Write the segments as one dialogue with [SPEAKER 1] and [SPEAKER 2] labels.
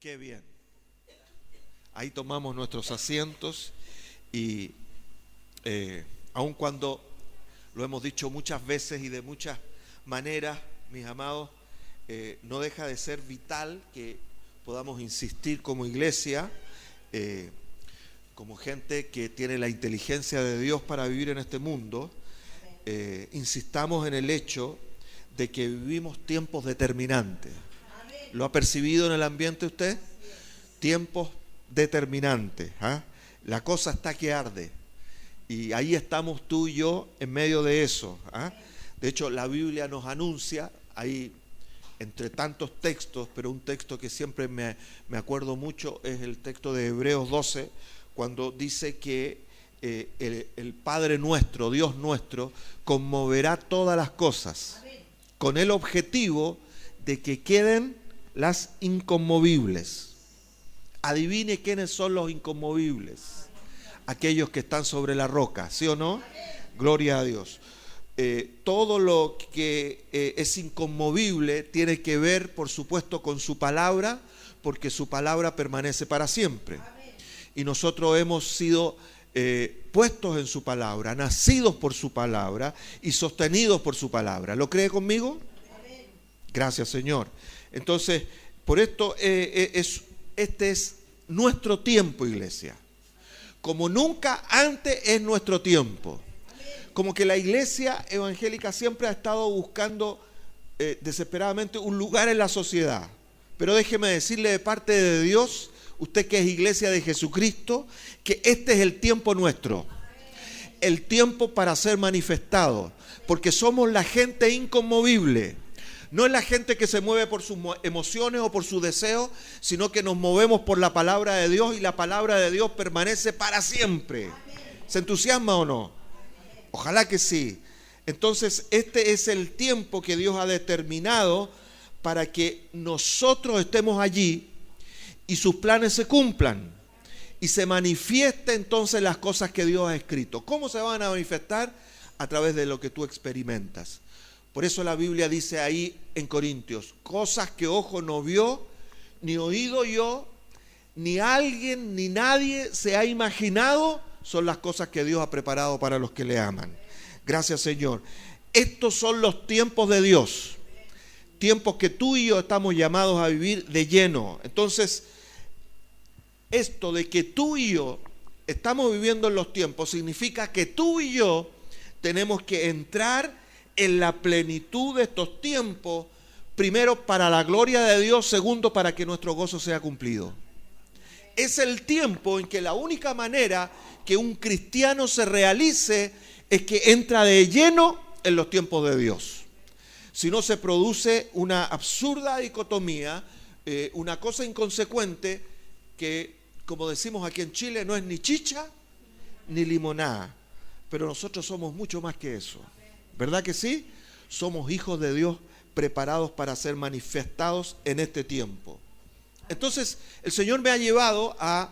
[SPEAKER 1] Qué bien. Ahí tomamos nuestros asientos y aun cuando lo hemos dicho muchas veces y de muchas maneras, mis amados, no deja de ser vital que podamos insistir como iglesia, como gente que tiene la inteligencia de Dios para vivir en este mundo, insistamos en el hecho de que vivimos tiempos determinantes. ¿Lo ha percibido en el ambiente usted? Tiempos determinantes. La cosa está que arde. Y ahí estamos tú y yo en medio de eso. De hecho, la Biblia nos anuncia, ahí entre tantos textos, pero un texto que siempre me acuerdo mucho es el texto de Hebreos 12, cuando dice que el Padre nuestro, Dios nuestro, conmoverá todas las cosas con el objetivo de que queden las inconmovibles. Adivine quiénes son los inconmovibles. Aquellos que están sobre la roca, ¿sí o no? Gloria a Dios. Todo lo que es inconmovible tiene que ver, por supuesto, con su palabra, porque su palabra permanece para siempre. Y nosotros hemos sido puestos en su palabra, nacidos por su palabra y sostenidos por su palabra. ¿Lo cree conmigo? Gracias, Señor. Entonces, por esto este es nuestro tiempo, iglesia. Como nunca antes es nuestro tiempo. Como que la iglesia evangélica siempre ha estado buscando desesperadamente un lugar en la sociedad. Pero déjeme decirle de parte de Dios, usted que es iglesia de Jesucristo, que este es el tiempo nuestro. El tiempo para ser manifestado. Porque somos la gente inconmovible. No es la gente que se mueve por sus emociones o por sus deseos, sino que nos movemos por la palabra de Dios y la palabra de Dios permanece para siempre. ¿Se entusiasma o no? Ojalá que sí. Entonces, este es el tiempo que Dios ha determinado para que nosotros estemos allí y sus planes se cumplan y se manifieste entonces las cosas que Dios ha escrito. ¿Cómo se van a manifestar? A través de lo que tú experimentas. Por eso la Biblia dice ahí en Corintios, cosas que ojo no vio, ni oído yo, ni alguien, ni nadie se ha imaginado, son las cosas que Dios ha preparado para los que le aman. Gracias, Señor. Estos son los tiempos de Dios, tiempos que tú y yo estamos llamados a vivir de lleno. Entonces, esto de que tú y yo estamos viviendo en los tiempos significa que tú y yo tenemos que entrar en la plenitud de estos tiempos, primero para la gloria de Dios, segundo para que nuestro gozo sea cumplido. Es el tiempo en que la única manera que un cristiano se realice es que entra de lleno en los tiempos de Dios. Si no, se produce una absurda dicotomía, una cosa inconsecuente que, como decimos aquí en Chile, no es ni chicha ni limonada, pero nosotros somos mucho más que eso. ¿Verdad que sí? Somos hijos de Dios preparados para ser manifestados en este tiempo. Entonces, el Señor me ha llevado a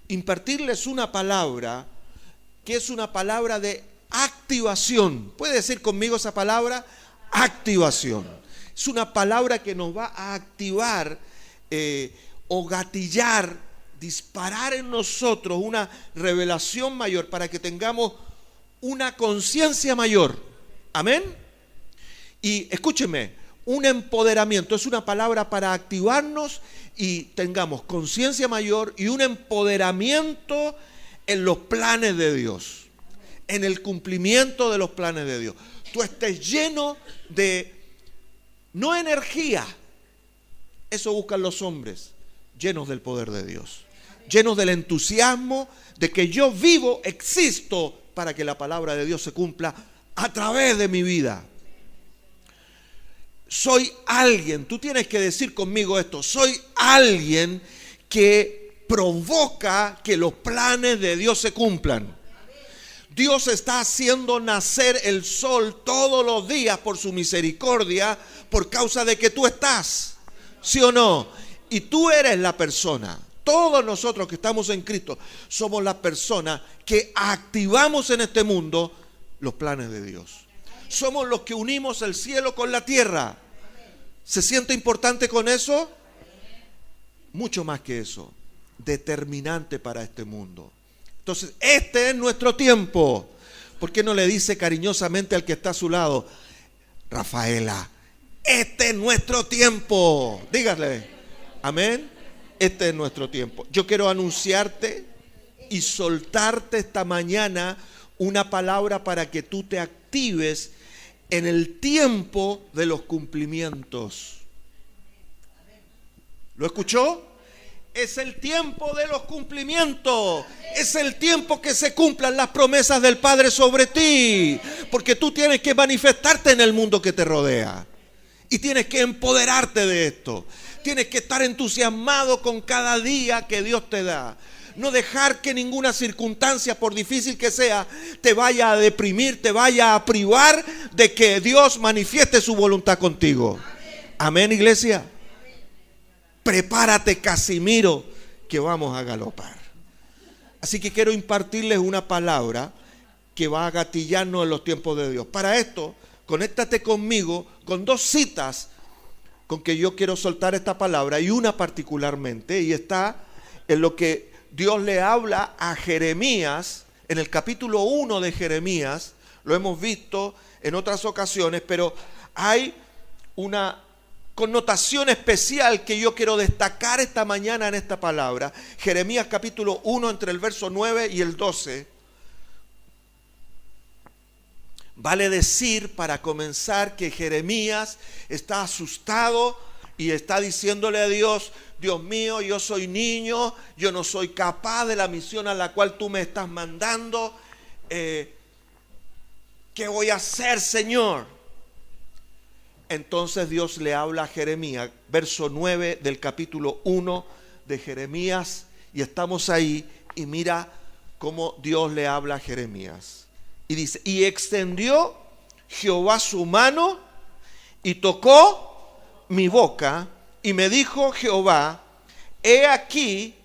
[SPEAKER 1] impartirles una palabra que es una palabra de activación. ¿Puede decir conmigo esa palabra? Activación. Es una palabra que nos va a activar o gatillar, disparar en nosotros una revelación mayor para que tengamos una conciencia mayor. Amén. Y escúcheme, un empoderamiento es una palabra para activarnos y tengamos conciencia mayor y un empoderamiento en los planes de Dios, en el cumplimiento de los planes de Dios. Tú estés lleno de, no energía, eso buscan los hombres, llenos del poder de Dios, llenos del entusiasmo de que yo vivo, existo, para que la palabra de Dios se cumpla a través de mi vida. Soy alguien, tú tienes que decir conmigo esto, soy alguien que provoca que los planes de Dios se cumplan. Dios está haciendo nacer el sol todos los días por su misericordia, por causa de que tú estás, ¿sí o no? Y tú eres la persona. Todos nosotros que estamos en Cristo somos la persona que activamos en este mundo los planes de Dios. Somos los que unimos el cielo con la tierra. ¿Se siente importante con eso? mucho más que eso, determinante para este mundo. Entonces, este es nuestro tiempo. ¿Por qué no le dice cariñosamente al que está a su lado: Rafaela, este es nuestro tiempo? Dígale, amén. Este es nuestro tiempo. Yo quiero anunciarte y soltarte esta mañana una palabra para que tú te actives en el tiempo de los cumplimientos. ¿Lo escuchó? Es el tiempo de los cumplimientos. Es el tiempo que se cumplan las promesas del Padre sobre ti. Porque tú tienes que manifestarte en el mundo que te rodea. Y tienes que empoderarte de esto. Tienes que estar entusiasmado con cada día que Dios te da. No dejar que ninguna circunstancia, por difícil que sea, te vaya a deprimir, te vaya a privar de que Dios manifieste su voluntad contigo. Amén, iglesia. Prepárate, Casimiro, que vamos a galopar. Así que quiero impartirles una palabra que va a gatillarnos en los tiempos de Dios. Para esto, conéctate conmigo con dos citas con que yo quiero soltar esta palabra, y una particularmente, y está en lo que Dios le habla a Jeremías, en el capítulo 1 de Jeremías. Lo hemos visto en otras ocasiones, pero hay una connotación especial que yo quiero destacar esta mañana en esta palabra. Jeremías capítulo 1, entre el verso 9 y el 12. Vale decir, para comenzar, que Jeremías está asustado y está diciéndole a Dios: Dios mío, yo soy niño, yo no soy capaz de la misión a la cual tú me estás mandando. ¿Qué voy a hacer, Señor? Entonces Dios le habla a Jeremías, verso 9 del capítulo 1 de Jeremías, y estamos ahí, y mira cómo Dios le habla a Jeremías. Y dice: y extendió Jehová su mano y tocó mi boca, y me dijo Jehová: he aquí,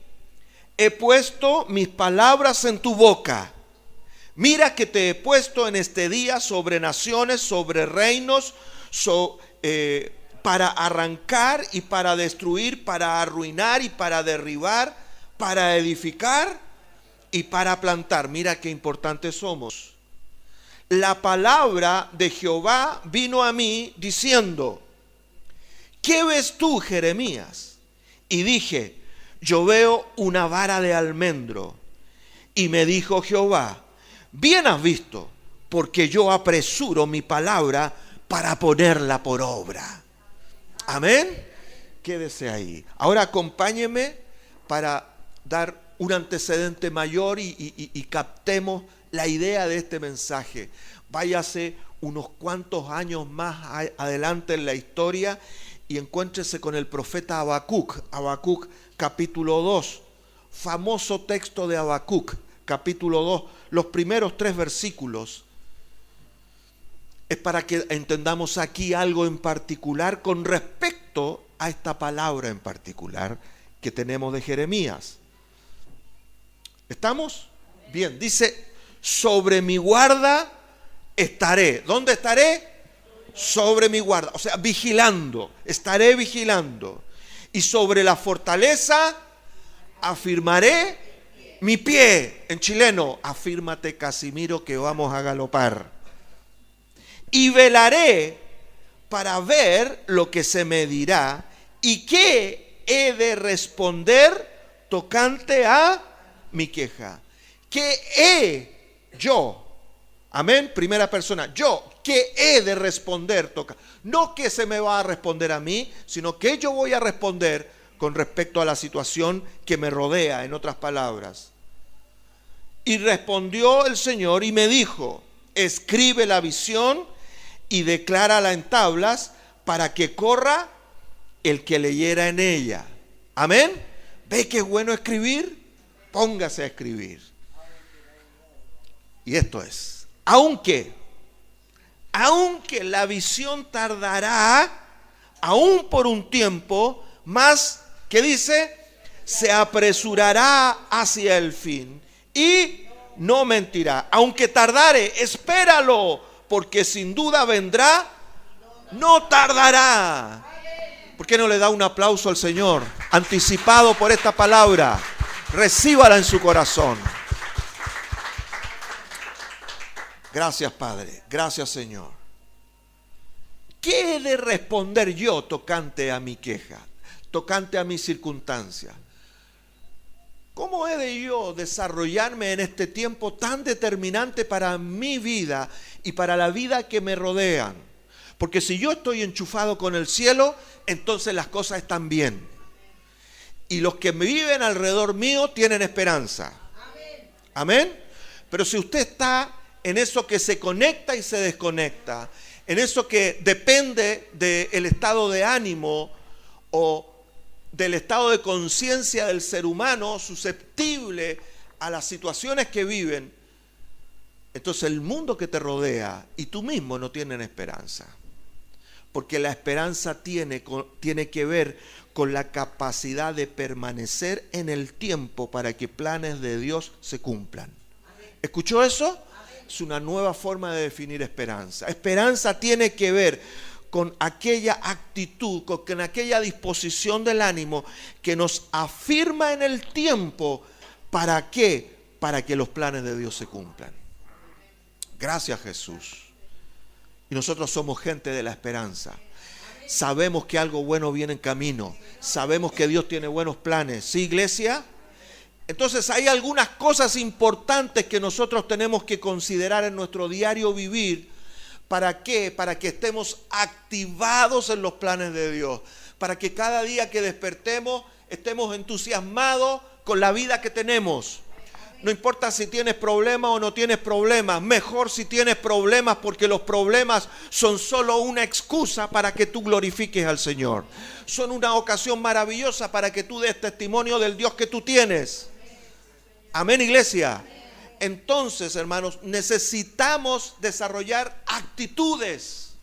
[SPEAKER 1] he puesto mis palabras en tu boca. Mira que te he puesto en este día sobre naciones, sobre reinos, para arrancar y para destruir, para arruinar y para derribar, para edificar y para plantar. Mira qué importantes somos. La palabra de Jehová vino a mí diciendo: ¿qué ves tú, Jeremías? Y dije: yo veo una vara de almendro. Y me dijo Jehová: bien has visto, porque yo apresuro mi palabra para ponerla por obra. Amén. Quédese ahí. Ahora acompáñeme para dar un antecedente mayor y captemos la idea de este mensaje. Váyase unos cuantos años más adelante en la historia y encuéntrese con el profeta Habacuc. Habacuc capítulo 2, famoso texto de Habacuc capítulo 2, los primeros 3 versículos. Es para que entendamos aquí algo en particular con respecto a esta palabra en particular que tenemos de Jeremías. ¿Estamos? Bien, dice: sobre mi guarda estaré. ¿Dónde estaré? Sobre mi guarda, o sea, vigilando. Estaré vigilando. Y sobre la fortaleza afirmaré mi pie. En chileno: afírmate, Casimiro, que vamos a galopar. Y velaré para ver lo que se me dirá y qué he de responder tocante a mi queja. ¿Qué he yo? Amén, primera persona. Yo, ¿qué he de responder? No que se me va a responder a mí, sino que yo voy a responder con respecto a la situación que me rodea, en otras palabras. Y respondió el Señor y me dijo: escribe la visión y declárala en tablas para que corra el que leyera en ella. Amén. ¿Ve que es bueno escribir? Póngase a escribir. Y esto es: aunque la visión tardará, aún por un tiempo, más, ¿qué dice? Se apresurará hacia el fin y no mentirá. Aunque tardare, espéralo, porque sin duda vendrá, no tardará. ¿Por qué no le da un aplauso al Señor? Anticipado por esta palabra. Recíbala en su corazón. Gracias, Padre. Gracias, Señor. ¿Qué he de responder yo tocante a mi queja? Tocante a mi circunstancia. ¿Cómo he de yo desarrollarme en este tiempo tan determinante para mi vida y para la vida que me rodean? Porque si yo estoy enchufado con el cielo, entonces las cosas están bien. Y los que viven alrededor mío tienen esperanza. Amén. Pero si usted está en eso que se conecta y se desconecta, en eso que depende del estado de ánimo o del estado de conciencia del ser humano susceptible a las situaciones que viven, entonces el mundo que te rodea y tú mismo no tienen esperanza. Porque la esperanza tiene que ver con la capacidad de permanecer en el tiempo para que planes de Dios se cumplan. ¿Escuchó eso? Es una nueva forma de definir esperanza. Esperanza tiene que ver con aquella actitud, con aquella disposición del ánimo que nos afirma en el tiempo. ¿Para qué? Para que los planes de Dios se cumplan. Gracias, Jesús. Y nosotros somos gente de la esperanza. Sabemos que algo bueno viene en camino. Sabemos que Dios tiene buenos planes. ¿Sí, iglesia? Entonces hay algunas cosas importantes que nosotros tenemos que considerar en nuestro diario vivir. ¿Para qué? Para que estemos activados en los planes de Dios. Para que cada día que despertemos estemos entusiasmados con la vida que tenemos. No importa si tienes problemas o no tienes problemas. Mejor si tienes problemas, porque los problemas son solo una excusa para que tú glorifiques al Señor. Son una ocasión maravillosa para que tú des testimonio del Dios que tú tienes. Amén, iglesia. Entonces, hermanos, necesitamos desarrollar actitudes.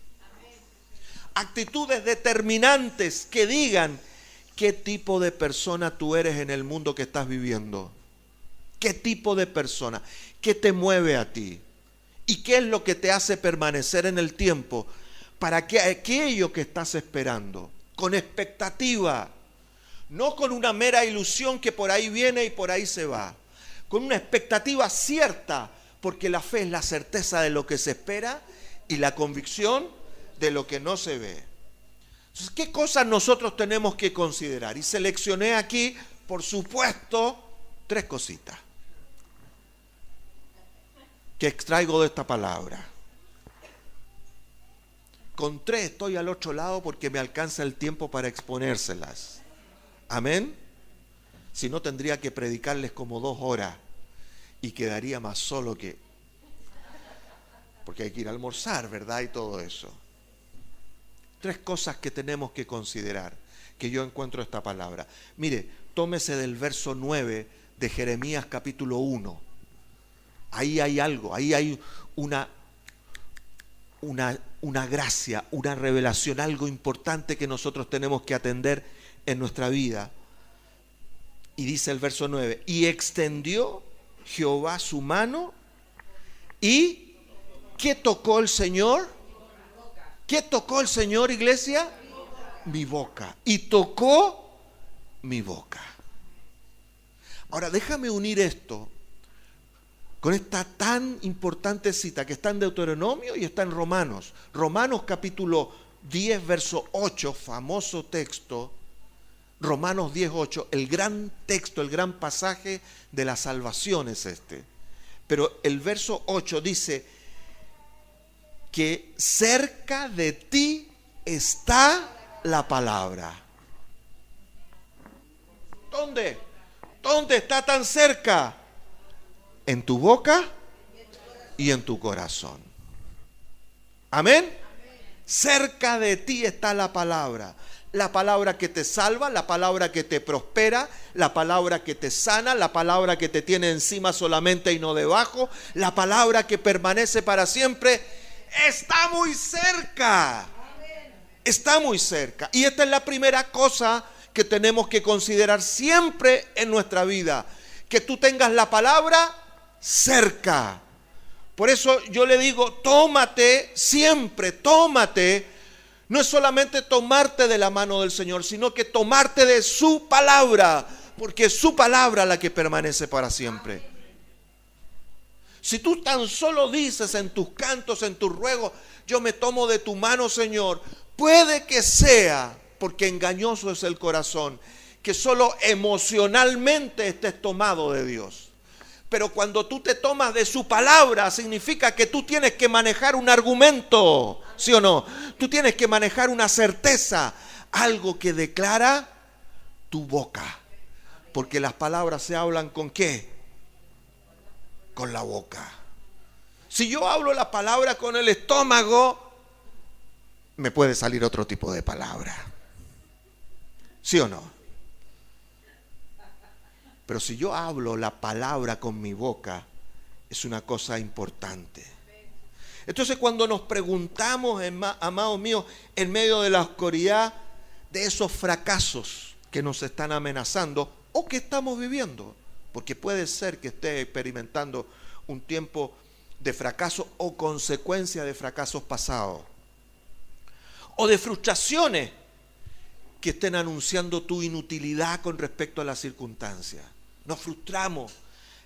[SPEAKER 1] Actitudes determinantes que digan qué tipo de persona tú eres en el mundo que estás viviendo. ¿Qué tipo de persona? ¿Qué te mueve a ti? ¿Y qué es lo que te hace permanecer en el tiempo para que aquello que estás esperando? Con expectativa, no con una mera ilusión que por ahí viene y por ahí se va. Con una expectativa cierta, porque la fe es la certeza de lo que se espera y la convicción de lo que no se ve. Entonces, ¿qué cosas nosotros tenemos que considerar? Y seleccioné aquí, por supuesto, 3 cositas que extraigo de esta palabra. Con 3 estoy al otro lado porque me alcanza el tiempo para exponérselas. Amén. Si no, tendría que predicarles como 2 horas y quedaría más solo que... Porque hay que ir a almorzar, ¿verdad? Y todo eso. 3 cosas que tenemos que considerar, que yo encuentro esta palabra. Mire, tómese del verso 9 de Jeremías capítulo 1. Ahí hay algo, ahí hay una gracia, una revelación, algo importante que nosotros tenemos que atender en nuestra vida. Y dice el verso 9, y extendió Jehová su mano y ¿qué tocó el Señor? ¿Qué tocó el Señor, iglesia? Mi boca. Y tocó mi boca. Ahora déjame unir esto con esta tan importante cita que está en Deuteronomio y está en Romanos. Romanos capítulo 10, verso 8, famoso texto. Romanos 10, 8, el gran texto, el gran pasaje de la salvación es este. Pero el verso 8 dice que cerca de ti está la palabra. ¿Dónde? ¿Dónde está tan cerca? En tu boca y en tu corazón. Amén. Cerca de ti está la palabra. La palabra que te salva, la palabra que te prospera, la palabra que te sana, la palabra que te tiene encima solamente y no debajo, la palabra que permanece para siempre. Está muy cerca. Está muy cerca. Y esta es la primera cosa que tenemos que considerar siempre en nuestra vida. Que tú tengas la palabra cerca. Por eso yo le digo, tómate siempre, tómate No es solamente tomarte de la mano del Señor, sino que tomarte de su palabra, porque es su palabra la que permanece para siempre. Si tú tan solo dices en tus cantos, en tus ruegos, yo me tomo de tu mano, Señor, puede que sea, porque engañoso es el corazón, que solo emocionalmente estés tomado de Dios. Pero cuando tú te tomas de su palabra, significa que tú tienes que manejar un argumento, ¿sí o no? Tú tienes que manejar una certeza, algo que declara tu boca. Porque las palabras se hablan ¿con qué? Con la boca. Si yo hablo la palabra con el estómago, me puede salir otro tipo de palabra. ¿Sí o no? Pero si yo hablo la palabra con mi boca, es una cosa importante. Entonces cuando nos preguntamos, amados míos, en medio de la oscuridad de esos fracasos que nos están amenazando o que estamos viviendo, porque puede ser que esté experimentando un tiempo de fracaso o consecuencia de fracasos pasados, o de frustraciones que estén anunciando tu inutilidad con respecto a las circunstancias. Nos frustramos,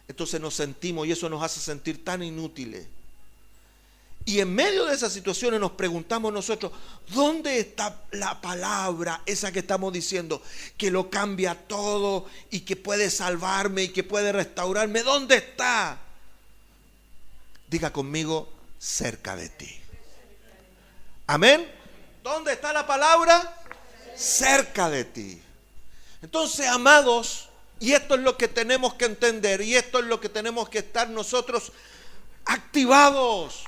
[SPEAKER 1] entonces nos sentimos y eso nos hace sentir tan inútiles. Y en medio de esas situaciones nos preguntamos nosotros, ¿dónde está la palabra esa que estamos diciendo, que lo cambia todo y que puede salvarme y que puede restaurarme? ¿Dónde está? Diga conmigo, cerca de ti. Amén. ¿Dónde está la palabra? Cerca de ti. Entonces, amados, y esto es lo que tenemos que entender, y esto es lo que tenemos que estar nosotros activados.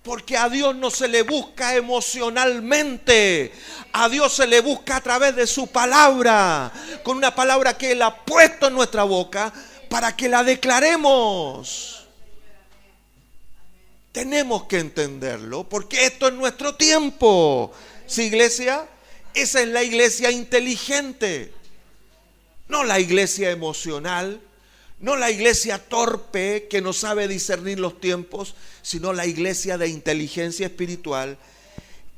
[SPEAKER 1] Porque a Dios no se le busca emocionalmente, a Dios se le busca a través de su palabra, con una palabra que Él ha puesto en nuestra boca para que la declaremos. Tenemos que entenderlo, porque esto es nuestro tiempo. ¿Sí, iglesia? Esa es la iglesia inteligente, no la iglesia emocional. No la iglesia torpe que no sabe discernir los tiempos, sino la iglesia de inteligencia espiritual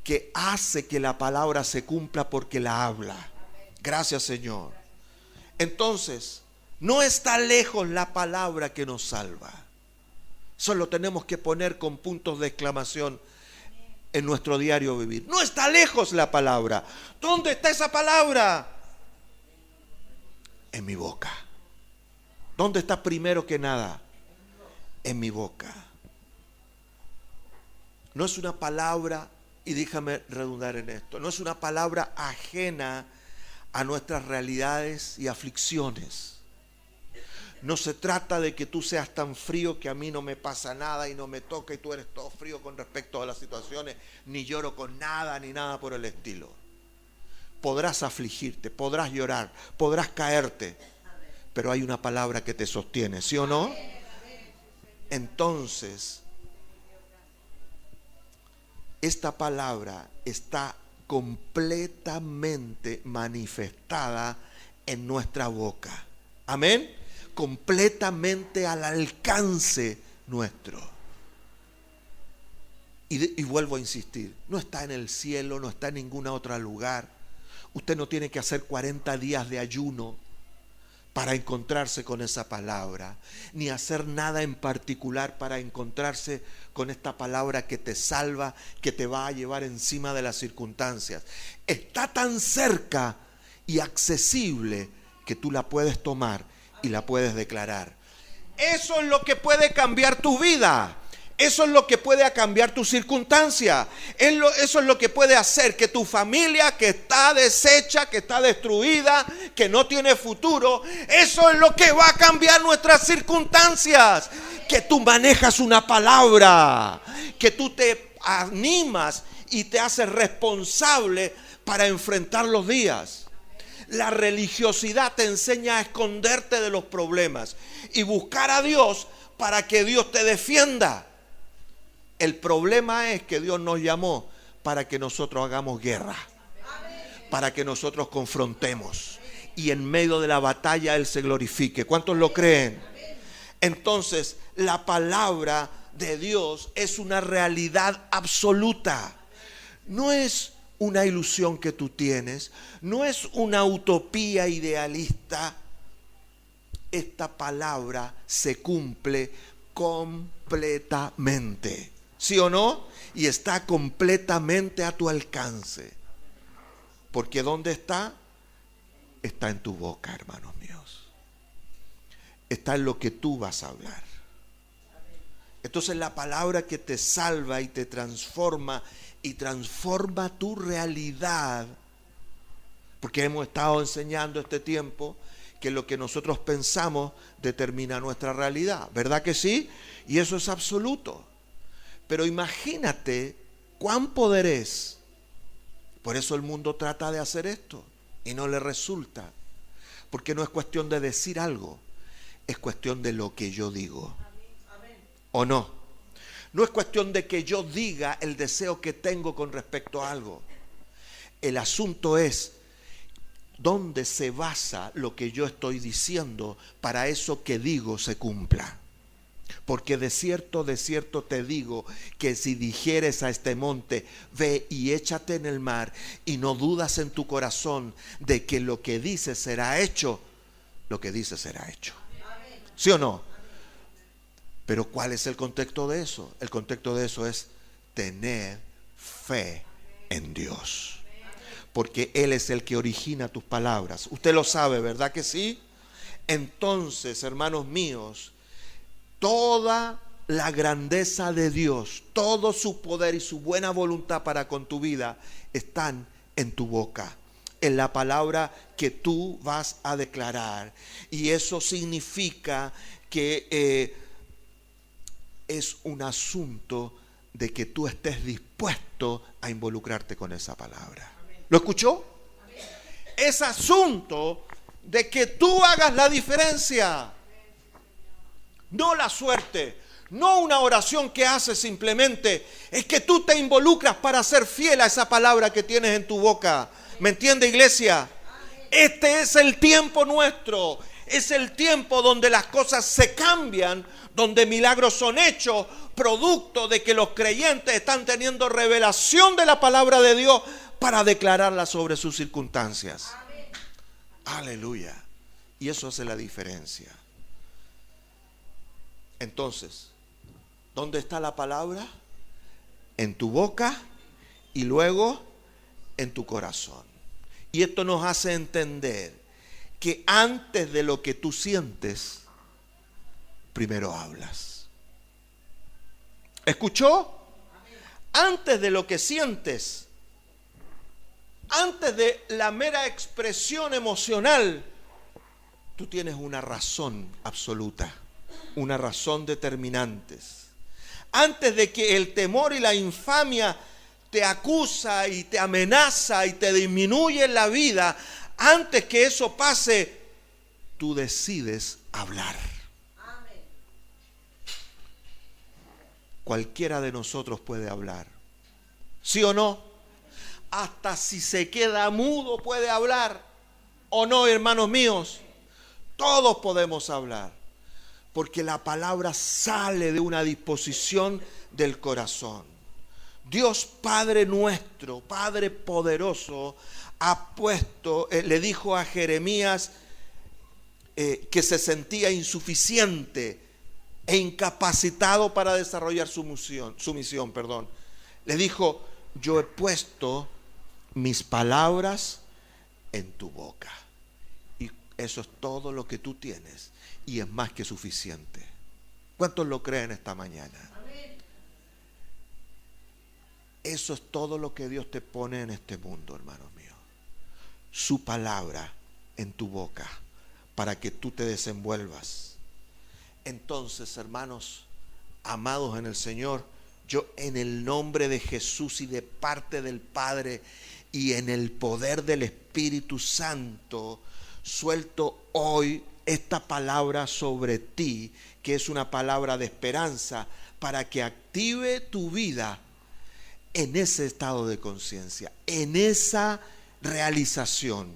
[SPEAKER 1] que hace que la palabra se cumpla porque la habla. Gracias, Señor. Entonces, no está lejos la palabra que nos salva. Solo tenemos que poner con puntos de exclamación en nuestro diario vivir. No está lejos la palabra. ¿Dónde está esa palabra? En mi boca. ¿Dónde está primero que nada? En mi boca. No es una palabra, y déjame redundar en esto, no es una palabra ajena a nuestras realidades y aflicciones. No se trata de que tú seas tan frío que a mí no me pasa nada y no me toca y tú eres todo frío con respecto a las situaciones, ni lloro con nada, ni nada por el estilo. Podrás afligirte, podrás llorar, podrás caerte, pero hay una palabra que te sostiene, ¿sí o no? Entonces, esta palabra está completamente manifestada en nuestra boca. Amén. Completamente al alcance nuestro. Y vuelvo a insistir, no está en el cielo, no está en ningún otro lugar. Usted no tiene que hacer 40 días de ayuno para encontrarse con esa palabra, ni hacer nada en particular para encontrarse con esta palabra que te salva, que te va a llevar encima de las circunstancias. Está tan cerca y accesible que tú la puedes tomar y la puedes declarar. Eso es lo que puede cambiar tu vida. Eso es lo que puede cambiar tu circunstancia. Eso es lo que puede hacer que tu familia, que está deshecha, que está destruida, que no tiene futuro, eso es lo que va a cambiar nuestras circunstancias. Que tú manejas una palabra, que tú te animas y te haces responsable para enfrentar los días. La religiosidad te enseña a esconderte de los problemas y buscar a Dios para que Dios te defienda. El problema es que Dios nos llamó para que nosotros hagamos guerra, para que nosotros confrontemos y en medio de la batalla Él se glorifique. ¿Cuántos lo creen? Entonces, la palabra de Dios es una realidad absoluta. No es una ilusión que tú tienes, no es una utopía idealista. Esta palabra se cumple completamente, ¿sí o no? Y está completamente a tu alcance. Porque ¿dónde está? Está en tu boca, hermanos míos. Está en lo que tú vas a hablar. Entonces la palabra que te salva y te transforma y transforma tu realidad, porque hemos estado enseñando este tiempo que lo que nosotros pensamos determina nuestra realidad, ¿verdad que sí? Y eso es absoluto. Pero imagínate cuán poder es. Por eso el mundo trata de hacer esto y no le resulta, porque no es cuestión de decir algo, es cuestión de lo que yo digo. ¿O no? No es cuestión de que yo diga el deseo que tengo con respecto a algo. El asunto es dónde se basa lo que yo estoy diciendo para eso que digo se cumpla. Porque de cierto te digo que si dijeres a este monte, ve y échate en el mar, y no dudas en tu corazón de que lo que dices será hecho, lo que dices será hecho. ¿Sí o no? Pero ¿cuál es el contexto de eso? El contexto de eso es tener fe en Dios. Porque Él es el que origina tus palabras. Usted lo sabe, ¿verdad que sí? Entonces, hermanos míos, toda la grandeza de Dios, todo su poder y su buena voluntad para con tu vida están en tu boca, en la palabra que tú vas a declarar. Y eso significa que es un asunto de que tú estés dispuesto a involucrarte con esa palabra. ¿Lo escuchó? Es asunto de que tú hagas la diferencia. No la suerte, no una oración que haces simplemente. Es que tú te involucras para ser fiel a esa palabra que tienes en tu boca. ¿Me entiende, iglesia? Este es el tiempo nuestro. Es el tiempo donde las cosas se cambian, donde milagros son hechos, producto de que los creyentes están teniendo revelación de la palabra de Dios para declararla sobre sus circunstancias. Aleluya. Y eso hace la diferencia. Entonces, ¿dónde está la palabra? En tu boca y luego en tu corazón. Y esto nos hace entender que antes de lo que tú sientes, primero hablas. ¿Escuchó? Antes de lo que sientes, antes de la mera expresión emocional, tú tienes una razón absoluta, una razón determinante. Antes de que el temor y la infamia te acusa y te amenaza y te disminuye en la vida, antes que eso pase, tú decides hablar. Cualquiera de nosotros puede hablar, ¿sí o no? Hasta si se queda mudo puede hablar, ¿o no, hermanos míos? Todos podemos hablar, porque la palabra sale de una disposición del corazón. Dios Padre nuestro, Padre poderoso, ha puesto, le dijo a Jeremías que se sentía insuficiente e incapacitado para desarrollar su misión. Le dijo, yo he puesto mis palabras en tu boca. Y eso es todo lo que tú tienes. Y es más que suficiente. ¿Cuántos lo creen esta mañana? Eso es todo lo que Dios te pone en este mundo, hermano mío. Su palabra en tu boca para que tú te desenvuelvas. Entonces, hermanos, amados en el Señor, yo en el nombre de Jesús y de parte del Padre y en el poder del Espíritu Santo, suelto hoy esta palabra sobre ti, que es una palabra de esperanza, para que active tu vida en ese estado de conciencia, en esa realización.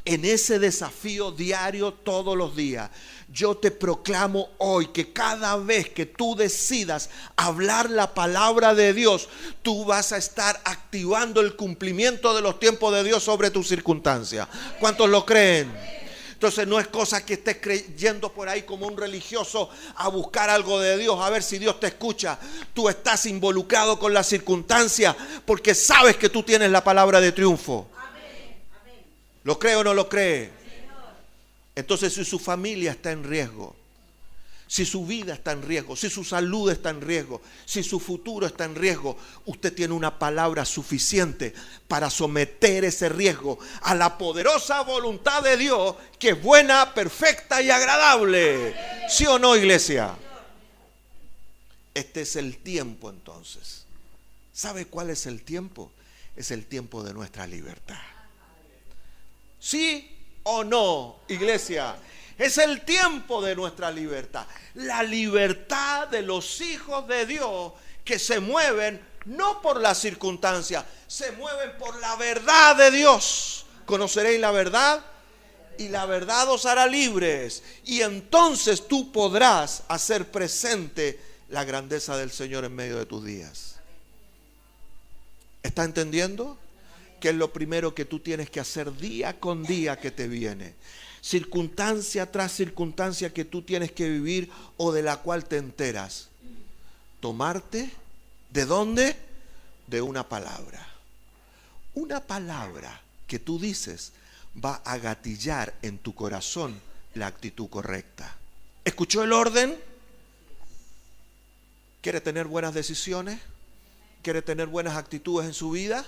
[SPEAKER 1] En ese desafío diario todos los días, yo te proclamo hoy que cada vez que tú decidas hablar la palabra de Dios, tú vas a estar activando el cumplimiento de los tiempos de Dios sobre tus circunstancias. ¿Cuántos lo creen? Entonces no es cosa que estés creyendo por ahí como un religioso a buscar algo de Dios, a ver si Dios te escucha. Tú estás involucrado con la circunstancia porque sabes que tú tienes la palabra de triunfo. ¿Lo cree o no lo cree? Entonces, si su familia está en riesgo, si su vida está en riesgo, si su salud está en riesgo, si su futuro está en riesgo, usted tiene una palabra suficiente para someter ese riesgo a la poderosa voluntad de Dios, que es buena, perfecta y agradable. ¿Sí o no, iglesia? Este es el tiempo entonces. ¿Sabe cuál es el tiempo? Es el tiempo de nuestra libertad. ¿Sí o no, iglesia? Es el tiempo de nuestra libertad. La libertad de los hijos de Dios que se mueven no por las circunstancias, se mueven por la verdad de Dios. Conoceréis la verdad y la verdad os hará libres. Y entonces tú podrás hacer presente la grandeza del Señor en medio de tus días. ¿Está entendiendo? Que es lo primero que tú tienes que hacer día con día que te viene. Circunstancia tras circunstancia que tú tienes que vivir o de la cual te enteras. Tomarte, ¿de dónde? De una palabra. Una palabra que tú dices va a gatillar en tu corazón la actitud correcta. ¿Escuchó el orden? ¿Quiere tener buenas decisiones? ¿Quiere tener buenas actitudes en su vida?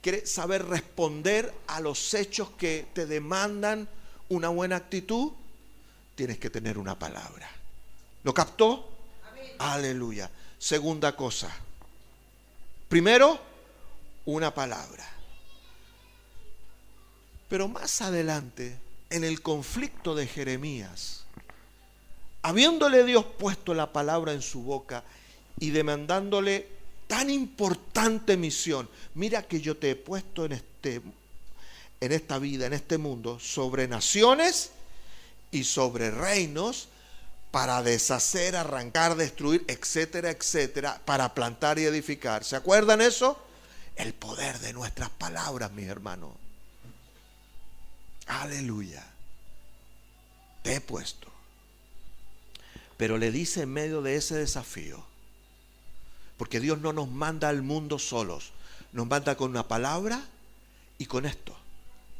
[SPEAKER 1] ¿Quiere saber responder a los hechos que te demandan una buena actitud? Tienes que tener una palabra. ¿Lo captó? Amén. Aleluya. Segunda cosa. Primero, una palabra. Pero más adelante, en el conflicto de Jeremías, habiéndole Dios puesto la palabra en su boca y demandándole tan importante misión. Mira que yo te he puesto en esta vida, en este mundo, sobre naciones y sobre reinos, para deshacer, arrancar, destruir, etcétera, etcétera, para plantar y edificar. ¿Se acuerdan eso? El poder de nuestras palabras, mis hermanos. Aleluya. Te he puesto. Pero le dice en medio de ese desafío, porque Dios no nos manda al mundo solos, nos manda con una palabra y con esto.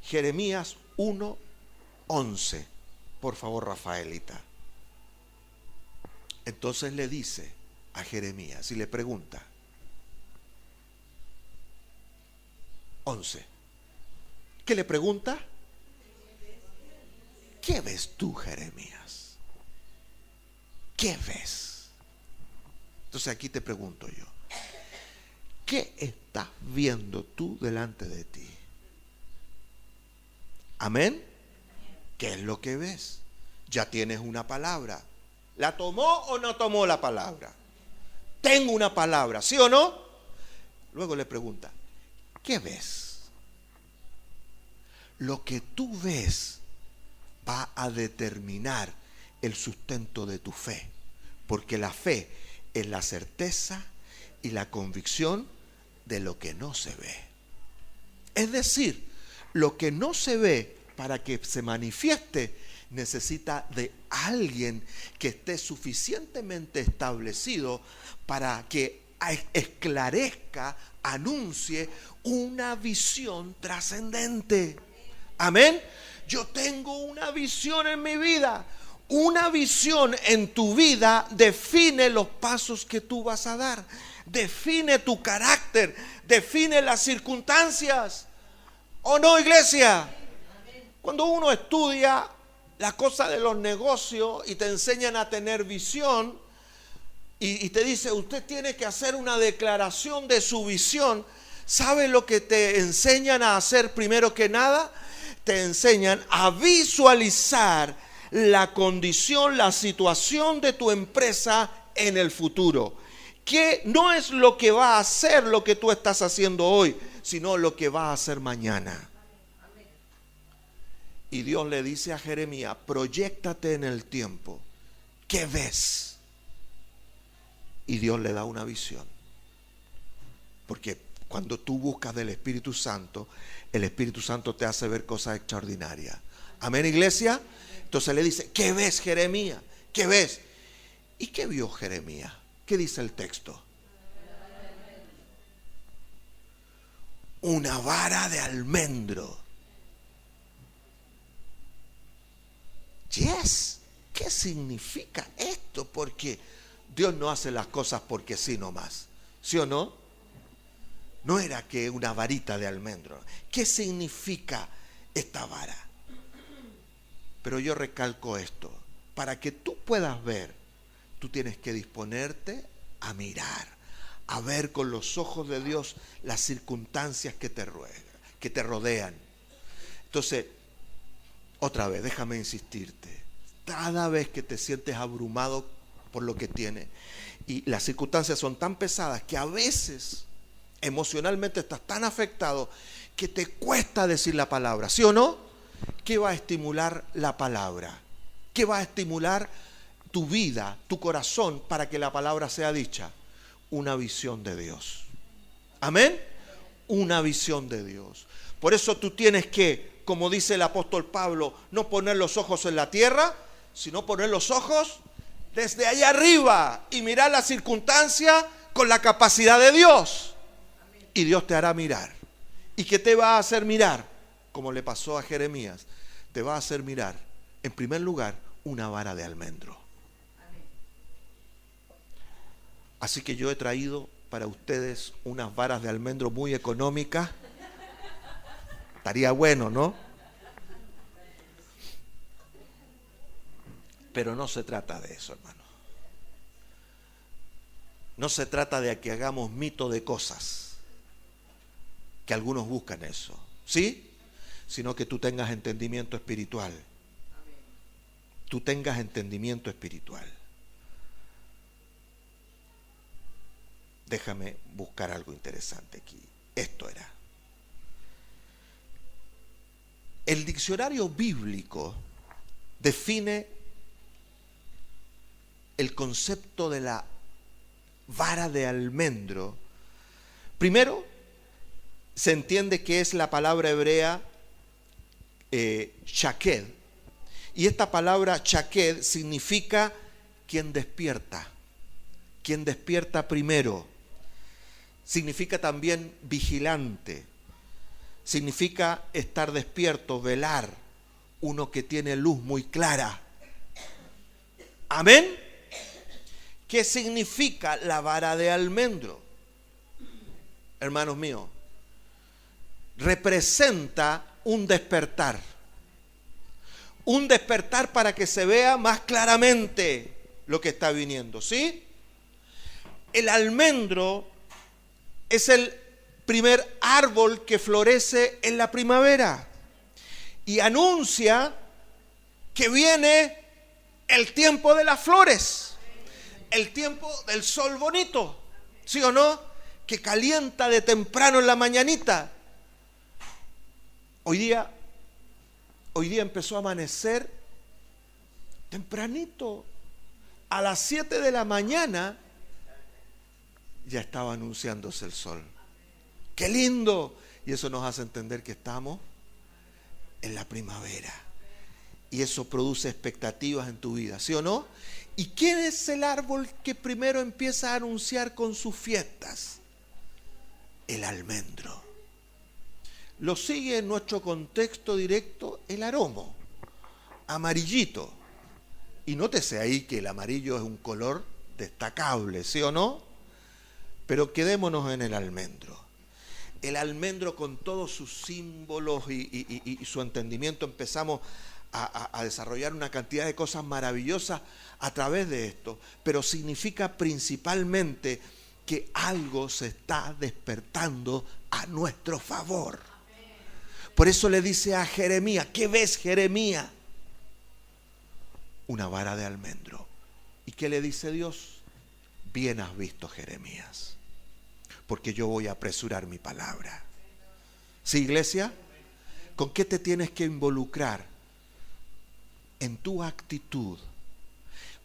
[SPEAKER 1] Jeremías 1:11. Por favor, Rafaelita. Entonces le dice a Jeremías y le pregunta. 11. ¿Qué le pregunta? ¿Qué ves tú, Jeremías? ¿Qué ves? Entonces aquí te pregunto yo, ¿qué estás viendo tú delante de ti? ¿Amén? ¿Qué es lo que ves? Ya tienes una palabra. ¿La tomó o no tomó la palabra? Tengo una palabra, ¿sí o no? Luego le pregunta, ¿qué ves? Lo que tú ves va a determinar el sustento de tu fe, porque la fe es la certeza y la convicción de lo que no se ve. Es decir, lo que no se ve, para que se manifieste, necesita de alguien que esté suficientemente establecido para que esclarezca, anuncie una visión trascendente. Amén. Yo tengo una visión en mi vida. Una visión en tu vida define los pasos que tú vas a dar, define tu carácter, define las circunstancias. ¿O no, iglesia? Cuando uno estudia la cosa de los negocios y te enseñan a tener visión y te dice, usted tiene que hacer una declaración de su visión, ¿sabe lo que te enseñan a hacer primero que nada? Te enseñan a visualizar la condición, la situación de tu empresa en el futuro. Que no es lo que va a hacer lo que tú estás haciendo hoy, sino lo que va a hacer mañana. Y Dios le dice a Jeremías, proyéctate en el tiempo. ¿Qué ves? Y Dios le da una visión. Porque cuando tú buscas del Espíritu Santo, el Espíritu Santo te hace ver cosas extraordinarias. Amén, iglesia. Entonces le dice, ¿qué ves, Jeremías? ¿Qué ves? ¿Y qué vio Jeremías? ¿Qué dice el texto? Una vara de almendro. Yes. ¿Qué significa esto? Porque Dios no hace las cosas porque sí nomás. ¿Sí o no? No era que una varita de almendro. ¿Qué significa esta vara? Pero yo recalco esto. Para que tú puedas ver, tú tienes que disponerte a mirar, a ver con los ojos de Dios las circunstancias que te rodean. Entonces, otra vez, déjame insistirte. Cada vez que te sientes abrumado por lo que tienes y las circunstancias son tan pesadas que a veces emocionalmente estás tan afectado que te cuesta decir la palabra, ¿sí o no? ¿Qué va a estimular la palabra? ¿Qué va a estimular tu vida, tu corazón para que la palabra sea dicha? Una visión de Dios. ¿Amén? Una visión de Dios. Por eso tú tienes que, como dice el apóstol Pablo, no poner los ojos en la tierra, sino poner los ojos desde allá arriba y mirar la circunstancia con la capacidad de Dios. Y Dios te hará mirar. ¿Y qué te va a hacer mirar? Como le pasó a Jeremías, te va a hacer mirar, en primer lugar, una vara de almendro. Así que yo he traído para ustedes unas varas de almendro muy económicas. Estaría bueno, ¿no? Pero no se trata de eso, hermano. No se trata de que hagamos mito de cosas, que algunos buscan eso, ¿sí? Sino que tú tengas entendimiento espiritual. Tú tengas entendimiento espiritual. Déjame buscar algo interesante aquí. Esto era. El diccionario bíblico define el concepto de la vara de almendro. Primero, se entiende que es la palabra hebrea shaked. Y esta palabra shaked significa quien despierta primero. Significa también vigilante. Significa estar despierto, velar, uno que tiene luz muy clara. Amén. ¿Qué significa la vara de almendro? Hermanos míos, representa un despertar. Un despertar para que se vea más claramente lo que está viniendo, ¿sí? El almendro es el primer árbol que florece en la primavera y anuncia que viene el tiempo de las flores, el tiempo del sol bonito, ¿sí o no? Que calienta de temprano en la mañanita. Hoy día empezó a amanecer tempranito, a las 7 de la mañana ya estaba anunciándose el sol. ¡Qué lindo! Y eso nos hace entender que estamos en la primavera. Y eso produce expectativas en tu vida, ¿sí o no? ¿Y quién es el árbol que primero empieza a anunciar con sus fiestas? El almendro. Lo sigue en nuestro contexto directo el aromo, amarillito. Y nótese ahí que el amarillo es un color destacable, ¿sí o no? Pero quedémonos en el almendro. El almendro con todos sus símbolos y su entendimiento empezamos a desarrollar una cantidad de cosas maravillosas a través de esto. Pero significa principalmente que algo se está despertando a nuestro favor. Por eso le dice a Jeremías, ¿qué ves, Jeremías? Una vara de almendro. ¿Y qué le dice Dios? Bien has visto, Jeremías, porque yo voy a apresurar mi palabra. ¿Sí, iglesia? ¿Con qué te tienes que involucrar? en tu actitud,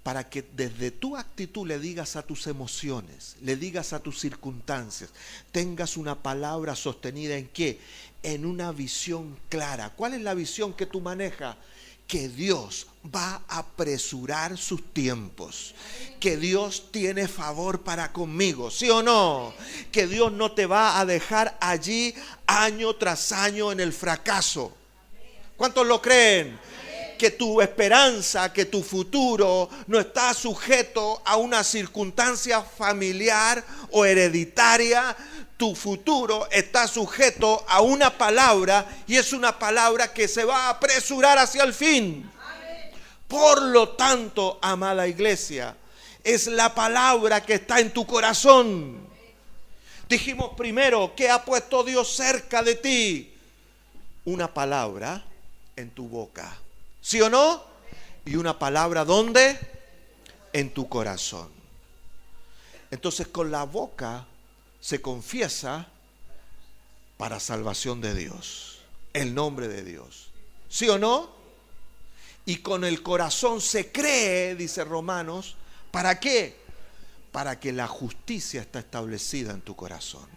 [SPEAKER 1] para que desde tu actitud le digas a tus emociones, le digas a tus circunstancias, tengas una palabra sostenida en qué, en una visión clara. ¿Cuál es la visión que tú manejas? Que Dios va a apresurar sus tiempos, que Dios tiene favor para conmigo, ¿sí o no? Que Dios no te va a dejar allí año tras año en el fracaso. ¿Cuántos lo creen? Que tu esperanza, que tu futuro no está sujeto a una circunstancia familiar o hereditaria. Tu futuro está sujeto a una palabra, y es una palabra que se va a apresurar hacia el fin. Por lo tanto, amada iglesia, es la palabra que está en tu corazón. Dijimos primero, ¿qué ha puesto Dios cerca de ti? Una palabra en tu boca, ¿sí o no? Y una palabra, ¿dónde? En tu corazón. Entonces, con la boca se confiesa para salvación de Dios, el nombre de Dios, ¿sí o no? Y con el corazón se cree, dice Romanos, ¿para qué? Para que la justicia está establecida en tu corazón.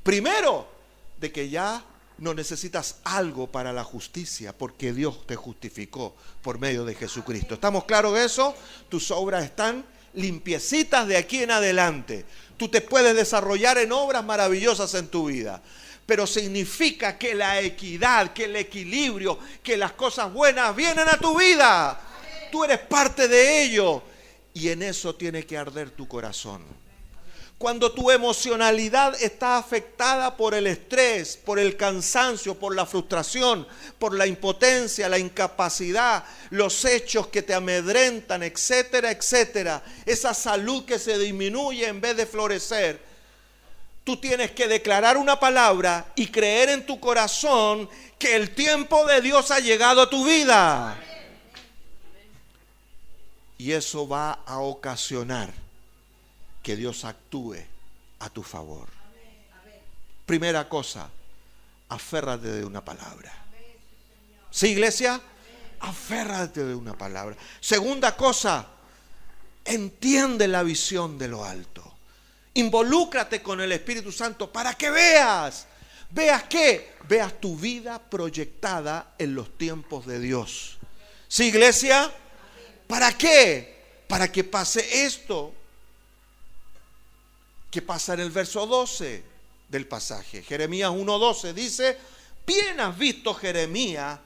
[SPEAKER 1] Primero, de que ya no necesitas algo para la justicia, porque Dios te justificó por medio de Jesucristo. ¿Estamos claros de eso? Tus obras están limpiecitas de aquí en adelante. Tú te puedes desarrollar en obras maravillosas en tu vida, pero significa que la equidad, que el equilibrio, que las cosas buenas vienen a tu vida. Tú eres parte de ello, y en eso tiene que arder tu corazón. Cuando tu emocionalidad está afectada por el estrés, por el cansancio, por la frustración, por la impotencia, la incapacidad, los hechos que te amedrentan, etcétera, etcétera, esa salud que se disminuye en vez de florecer, tú tienes que declarar una palabra y creer en tu corazón que el tiempo de Dios ha llegado a tu vida. Y eso va a ocasionar que Dios actúe a tu favor. Primera cosa, aférrate de una palabra. ¿Sí, iglesia? Aférrate de una palabra. Segunda cosa, entiende la visión de lo alto. Involúcrate con el Espíritu Santo para que veas. ¿Veas qué? Veas tu vida proyectada en los tiempos de Dios. ¿Sí, iglesia? ¿Para qué? Para que pase esto. ¿Qué pasa en el verso 12 del pasaje? Jeremías 1:12 dice: bien has visto, Jeremías.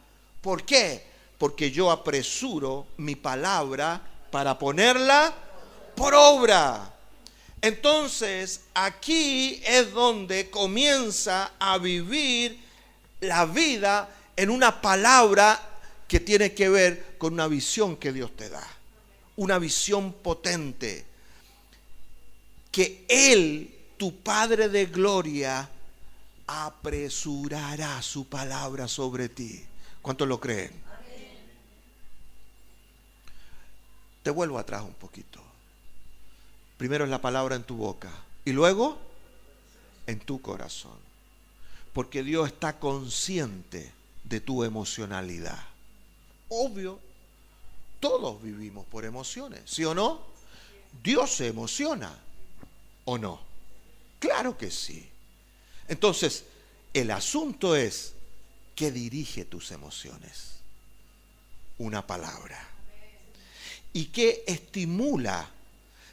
[SPEAKER 1] ¿Por qué? Porque yo apresuro mi palabra para ponerla por obra. Entonces, aquí es donde comienza a vivir la vida en una palabra que tiene que ver con una visión que Dios te da. Una visión potente. Que Él, tu Padre de gloria, apresurará su palabra sobre ti. ¿Cuántos lo creen? Te vuelvo atrás un poquito. Primero es la palabra en tu boca y luego en tu corazón. Porque Dios está consciente de tu emocionalidad. Obvio, todos vivimos por emociones, ¿sí o no? Dios se emociona. ¿O no? Claro que sí. Entonces, el asunto es ¿qué dirige tus emociones? Una palabra. ¿Y qué estimula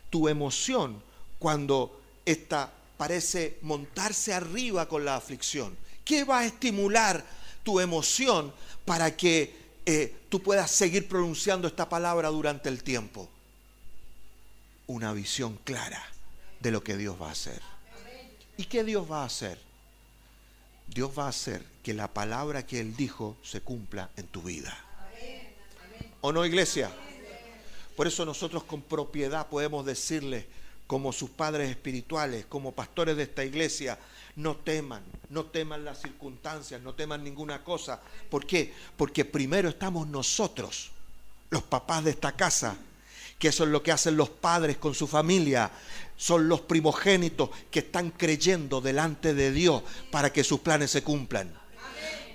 [SPEAKER 1] tu emoción cuando ésta parece montarse arriba con la aflicción? ¿Qué va a estimular tu emoción para que tú puedas seguir pronunciando esta palabra durante el tiempo? Una visión clara de lo que Dios va a hacer. ¿Y qué Dios va a hacer? Dios va a hacer que la palabra que Él dijo se cumpla en tu vida. ¿O no, iglesia? Por eso nosotros con propiedad podemos decirles, como sus padres espirituales, como pastores de esta iglesia, no teman las circunstancias, no teman ninguna cosa. ¿Por qué? Porque primero estamos nosotros, los papás de esta casa, que eso es lo que hacen los padres con su familia. Son los primogénitos que están creyendo delante de Dios para que sus planes se cumplan.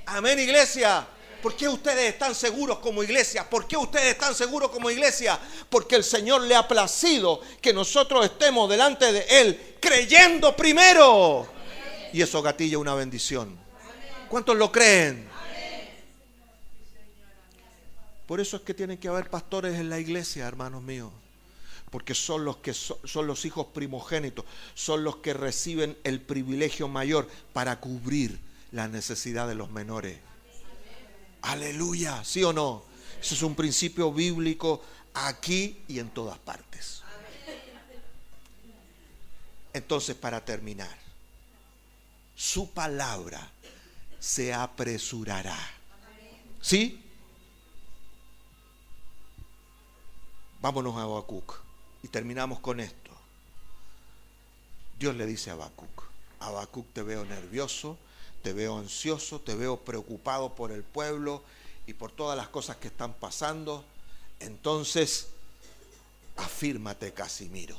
[SPEAKER 1] Amén, iglesia. ¿Por qué ustedes están seguros como iglesia? ¿Por qué ustedes están seguros como iglesia? Porque el Señor le ha placido que nosotros estemos delante de Él creyendo primero. Y eso gatilla una bendición. ¿Cuántos lo creen? Por eso es que tienen que haber pastores en la iglesia, hermanos míos. Porque son los que son los hijos primogénitos, son los que reciben el privilegio mayor para cubrir la necesidad de los menores. Aleluya, ¿sí o no? Eso es un principio bíblico aquí y en todas partes. Entonces, para terminar, su palabra se apresurará. ¿Sí? Vámonos a Habacuc y terminamos con esto. Dios le dice a Habacuc: Habacuc, te veo nervioso, te veo ansioso, te veo preocupado por el pueblo y por todas las cosas que están pasando. Entonces, afírmate, Casimiro,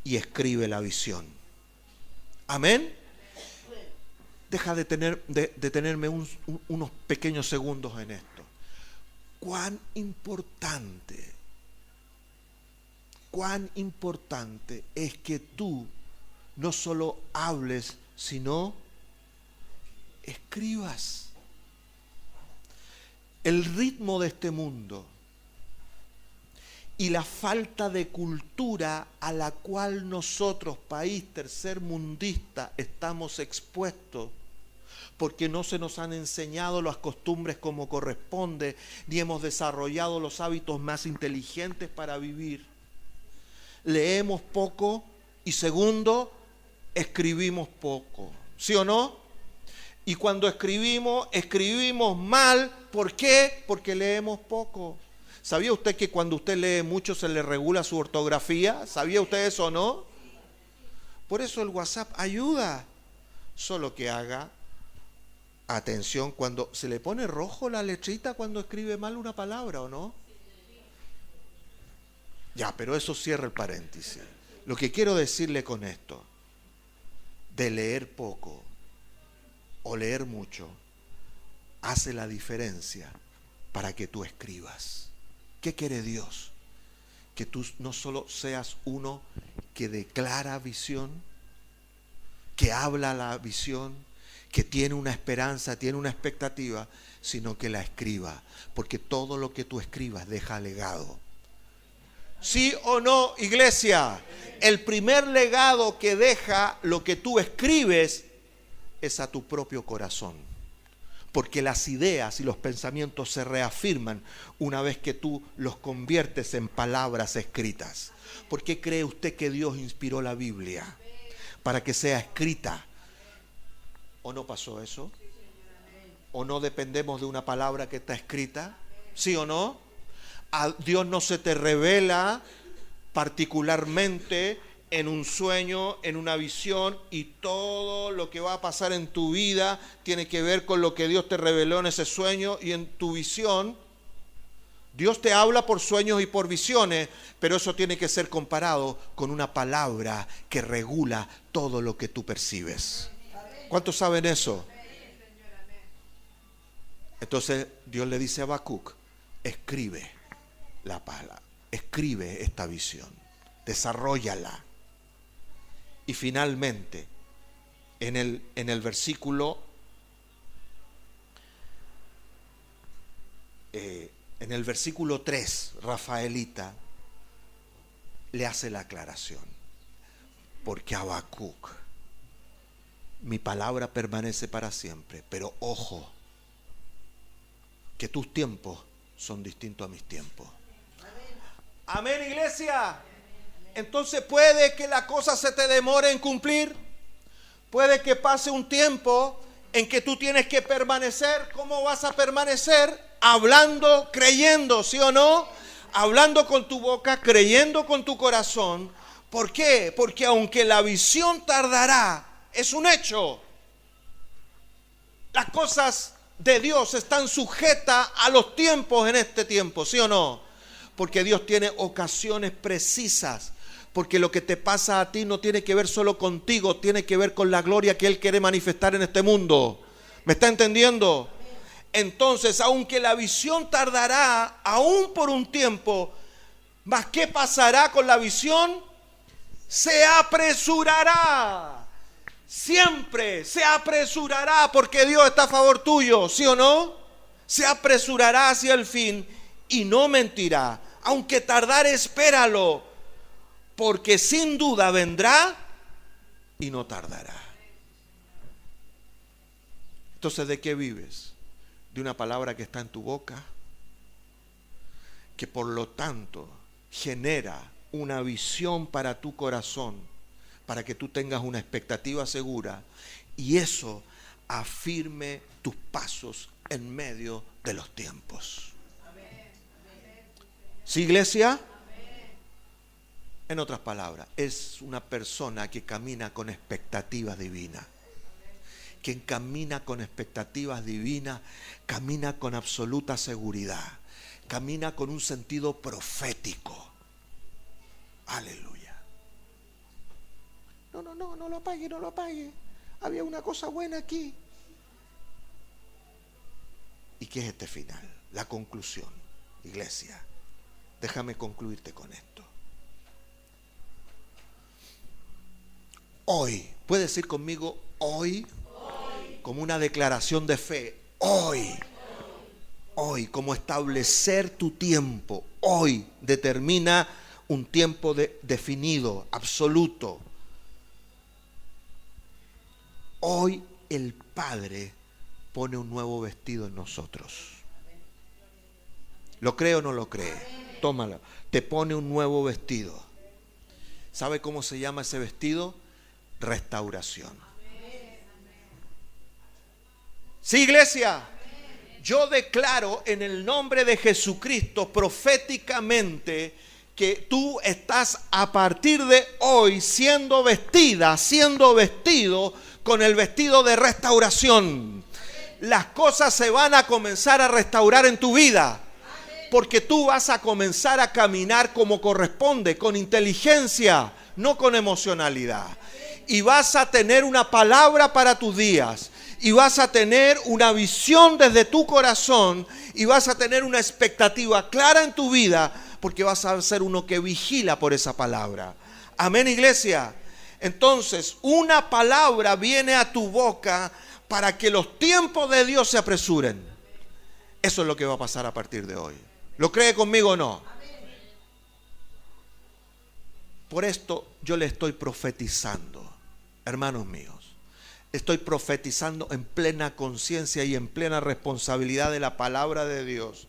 [SPEAKER 1] y escribe la visión. Amén. Deja de detenerme unos pequeños segundos en esto. Cuán importante es que tú no solo hables, sino escribas. El ritmo de este mundo y la falta de cultura a la cual nosotros, país tercermundista, estamos expuestos, porque no se nos han enseñado las costumbres como corresponde, ni hemos desarrollado los hábitos más inteligentes para vivir. Leemos poco y segundo, escribimos poco. ¿Sí o no? Y cuando escribimos mal. ¿Por qué? Porque leemos poco. ¿Sabía usted que cuando usted lee mucho se le regula su ortografía? ¿Sabía usted eso o no? Por eso el WhatsApp ayuda. Solo que haga atención cuando se le pone rojo la letrita cuando escribe mal una palabra, ¿o no? Ya, pero eso cierra el paréntesis. Lo que quiero decirle con esto, de leer poco o leer mucho, hace la diferencia para que tú escribas. ¿Qué quiere Dios? Que tú no solo seas uno que declara visión, que habla la visión, que tiene una esperanza, tiene una expectativa, sino que la escriba. Porque todo lo que tú escribas deja legado. ¿Sí o no, iglesia? El primer legado que deja lo que tú escribes es a tu propio corazón. Porque las ideas y los pensamientos se reafirman una vez que tú los conviertes en palabras escritas. ¿Por qué cree usted que Dios inspiró la Biblia? Para que sea escrita. ¿O no pasó eso? ¿O no dependemos de una palabra que está escrita? ¿Sí o no? A Dios no se te revela particularmente en un sueño, en una visión, y todo lo que va a pasar en tu vida tiene que ver con lo que Dios te reveló en ese sueño y en tu visión. Dios te habla por sueños y por visiones, pero eso tiene que ser comparado con una palabra que regula todo lo que tú percibes. ¿Cuántos saben eso? Entonces Dios le dice a Habacuc: escribe la palabra, escribe esta visión, desarróllala. Y finalmente, en el versículo 3, Rafaelita le hace la aclaración. Porque Habacuc, mi palabra permanece para siempre, pero ojo, que tus tiempos son distintos a mis tiempos. Amén, iglesia. Entonces puede que la cosa se te demore en cumplir. Puede que pase un tiempo en que tú tienes que permanecer. ¿Cómo vas a permanecer? Hablando, creyendo, ¿sí o no? Hablando con tu boca, creyendo con tu corazón. ¿Por qué? Porque aunque la visión tardará, es un hecho. Las cosas de Dios están sujetas a los tiempos en este tiempo, ¿sí o no? Porque Dios tiene ocasiones precisas. Porque lo que te pasa a ti no tiene que ver solo contigo, tiene que ver con la gloria que Él quiere manifestar en este mundo. ¿Me está entendiendo? Entonces, aunque la visión tardará aún por un tiempo, ¿mas qué pasará con la visión? Se apresurará. Siempre se apresurará porque Dios está a favor tuyo, ¿sí o no? Se apresurará hacia el fin y no mentirá. Aunque tardare, espéralo, porque sin duda vendrá y no tardará. Entonces, ¿de qué vives? De una palabra que está en tu boca, que por lo tanto genera una visión para tu corazón, para que tú tengas una expectativa segura y eso afirme tus pasos en medio de los tiempos. ¿Sí, iglesia? En otras palabras, es una persona que camina con expectativas divinas. Quien camina con expectativas divinas, camina con absoluta seguridad, camina con un sentido profético. Aleluya. No lo apague. Había una cosa buena aquí. ¿Y qué es este final? La conclusión, iglesia. Déjame concluirte con esto. Hoy, ¿puedes decir conmigo hoy? Como una declaración de fe. Hoy, como establecer tu tiempo. Hoy determina un tiempo definido, absoluto. Hoy el Padre pone un nuevo vestido en nosotros. ¿Lo cree o no lo cree? Tómalo. Te pone un nuevo vestido. ¿Sabe cómo se llama ese vestido? Restauración. Sí, iglesia. Yo declaro en el nombre de Jesucristo proféticamente que tú estás a partir de hoy siendo vestido con el vestido de restauración. Las cosas se van a comenzar a restaurar en tu vida, porque tú vas a comenzar a caminar como corresponde, con inteligencia, no con emocionalidad. Y vas a tener una palabra para tus días. Y vas a tener una visión desde tu corazón. Y vas a tener una expectativa clara en tu vida. Porque vas a ser uno que vigila por esa palabra. Amén, iglesia. Entonces, una palabra viene a tu boca para que los tiempos de Dios se apresuren. Eso es lo que va a pasar a partir de hoy. ¿Lo cree conmigo o no? Por esto yo le estoy profetizando, hermanos míos. Estoy profetizando en plena conciencia y en plena responsabilidad de la palabra de Dios,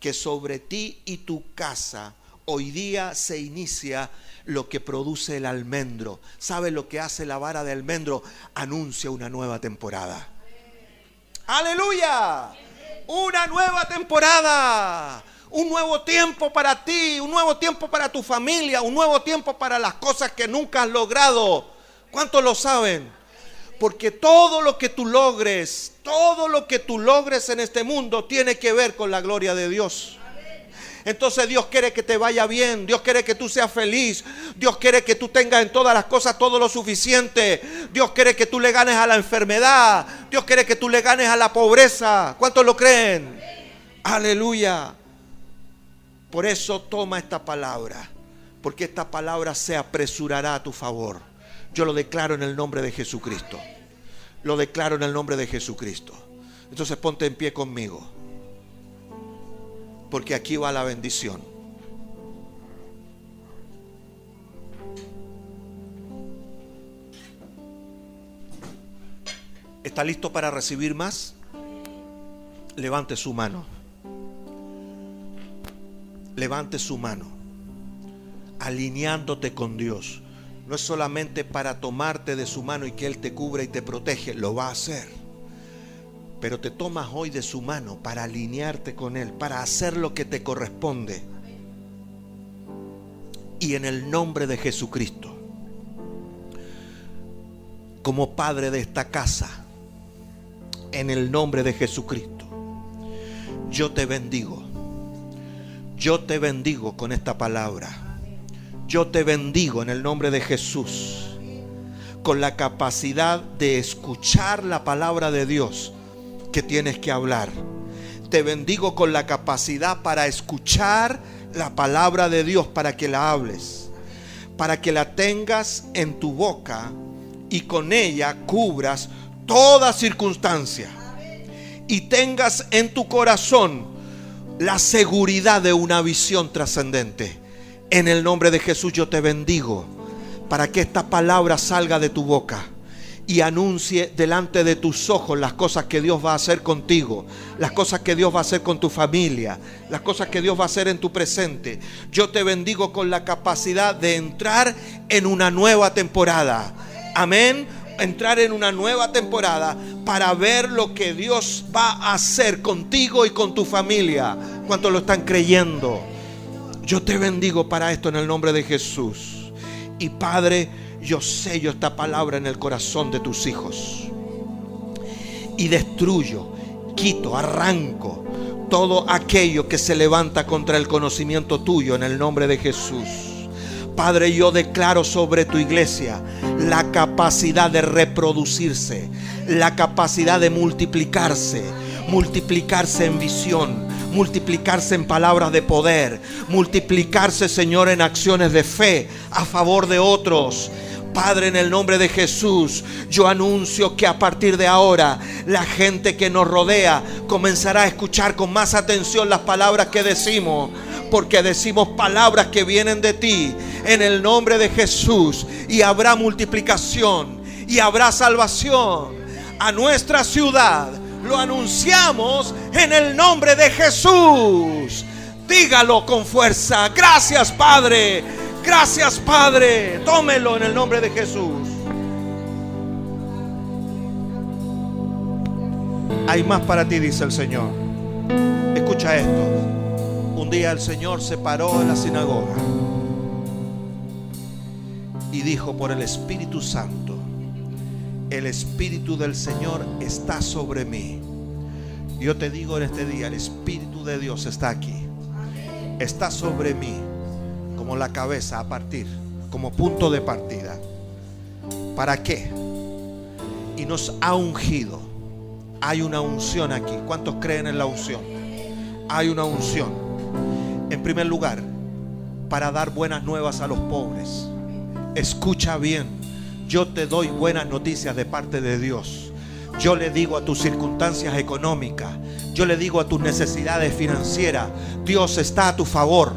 [SPEAKER 1] que sobre ti y tu casa hoy día se inicia lo que produce el almendro. ¿Sabe lo que hace la vara de almendro? Anuncia una nueva temporada. ¡Aleluya! Una nueva temporada. Un nuevo tiempo para ti, un nuevo tiempo para tu familia, un nuevo tiempo para las cosas que nunca has logrado. ¿Cuántos lo saben? Porque todo lo que tú logres en este mundo tiene que ver con la gloria de Dios. Entonces Dios quiere que te vaya bien, Dios quiere que tú seas feliz, Dios quiere que tú tengas en todas las cosas todo lo suficiente, Dios quiere que tú le ganes a la enfermedad, Dios quiere que tú le ganes a la pobreza. ¿Cuántos lo creen? Aleluya. Por eso toma esta palabra, porque esta palabra se apresurará a tu favor. Yo lo declaro en el nombre de Jesucristo. Lo declaro en el nombre de Jesucristo. Entonces ponte en pie conmigo, porque aquí va la bendición. ¿Está listo para recibir más? Levante su mano. Levante su mano, alineándote con Dios. No es solamente para tomarte de su mano y que Él te cubra y te protege, lo va a hacer. Pero te tomas hoy de su mano para alinearte con Él, para hacer lo que te corresponde. Y en el nombre de Jesucristo, como padre de esta casa, en el nombre de Jesucristo, yo te bendigo. Yo te bendigo con esta palabra. Yo te bendigo en el nombre de Jesús, con la capacidad de escuchar la palabra de Dios que tienes que hablar. te bendigo con la capacidad para escuchar la palabra de Dios, para que la hables, para que la tengas en tu boca y con ella cubras toda circunstancia y tengas en tu corazón la seguridad de una visión trascendente. En el nombre de Jesús yo te bendigo para que esta palabra salga de tu boca y anuncie delante de tus ojos las cosas que Dios va a hacer contigo, las cosas que Dios va a hacer con tu familia, las cosas que Dios va a hacer en tu presente. Yo te bendigo con la capacidad de entrar en una nueva temporada. Amén. Entrar en una nueva temporada para ver lo que Dios va a hacer contigo y con tu familia. ¿Cuántos lo están creyendo? Yo te bendigo para esto en el nombre de Jesús. Y Padre, yo sello esta palabra en el corazón de tus hijos y destruyo, quito, arranco todo aquello que se levanta contra el conocimiento tuyo en el nombre de Jesús. Padre, yo declaro sobre tu iglesia la capacidad de reproducirse, la capacidad de multiplicarse en visión, multiplicarse en palabras de poder, multiplicarse, Señor, en acciones de fe a favor de otros. Padre, en el nombre de Jesús, yo anuncio que a partir de ahora la gente que nos rodea comenzará a escuchar con más atención las palabras que decimos, porque decimos palabras que vienen de ti, en el nombre de Jesús, y habrá multiplicación y habrá salvación a nuestra ciudad. Lo anunciamos en el nombre de Jesús. Dígalo con fuerza. Gracias, Padre. Gracias, Padre. Tómelo en el nombre de Jesús. Hay más para ti, dice el Señor. Escucha esto. Un día el Señor se paró en la sinagoga y dijo por el Espíritu Santo: el Espíritu del Señor está sobre mí. Yo te digo en este día, el Espíritu de Dios está aquí. Está sobre mí como la cabeza a partir, como punto de partida. ¿Para qué? Y nos ha ungido. Hay una unción aquí. ¿Cuántos creen en la unción? Hay una unción. En primer lugar, para dar buenas nuevas a los pobres. Escucha bien. Yo te doy buenas noticias de parte de Dios. Yo le digo a tus circunstancias económicas, yo le digo a tus necesidades financieras, Dios está a tu favor.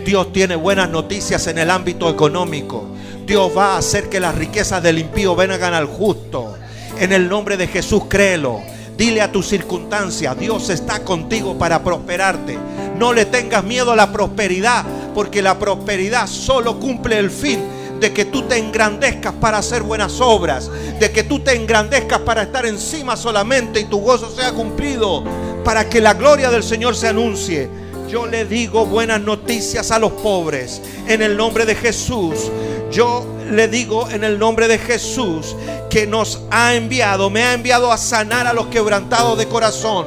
[SPEAKER 1] Dios tiene buenas noticias en el ámbito económico. Dios va a hacer que las riquezas del impío vengan al justo. En el nombre de Jesús, créelo. Dile a tus circunstancias: Dios está contigo para prosperarte. No le tengas miedo a la prosperidad, porque la prosperidad solo cumple el fin de que tú te engrandezcas para hacer buenas obras, de que tú te engrandezcas para estar encima solamente y tu gozo sea cumplido, para que la gloria del Señor se anuncie. Yo le digo buenas noticias a los pobres en el nombre de Jesús. Yo le digo en el nombre de Jesús que nos ha enviado, me ha enviado a sanar a los quebrantados de corazón.